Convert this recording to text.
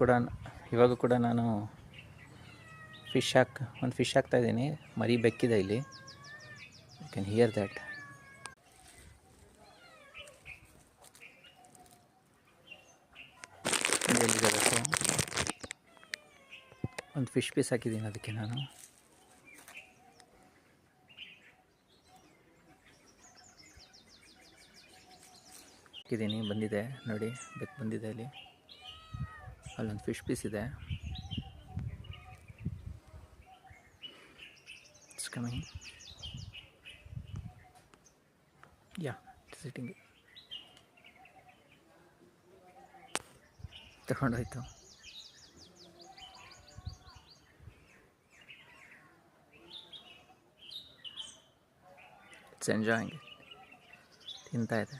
ಕೂಡ ಇವಾಗ ಕೂಡ ನಾನು ಒಂದು ಫಿಶ್ ಹಾಕ್ತಾಯಿದ್ದೀನಿ. ಮರಿ ಬೆಕ್ಕಿದೆ ಇಲ್ಲಿ, ಯು ಕ್ಯಾನ್ ಹಿಯರ್ ದ್ಯಾಟ್. ಒಂದು ಫಿಶ್ ಪೀಸ್ ಹಾಕಿದ್ದೀನಿ ಅದಕ್ಕೆ ನಾನು. ಹಾಕಿದ್ದೀನಿ, ಬಂದಿದೆ ನೋಡಿ, ಬೆಕ್ಕು ಬಂದಿದೆ ಅಲ್ಲಿ. ಅಲ್ಲೊಂದು ಫಿಶ್ ಪೀಸ್ ಇದೆ. It's coming. Yeah, it's sitting. ತಗೊಂಡೋಯ್ತು. ಇಟ್ಸ್ ಎಂಜಾಯಿಂಗ್, ತಿಂತಾ ಇದೆ.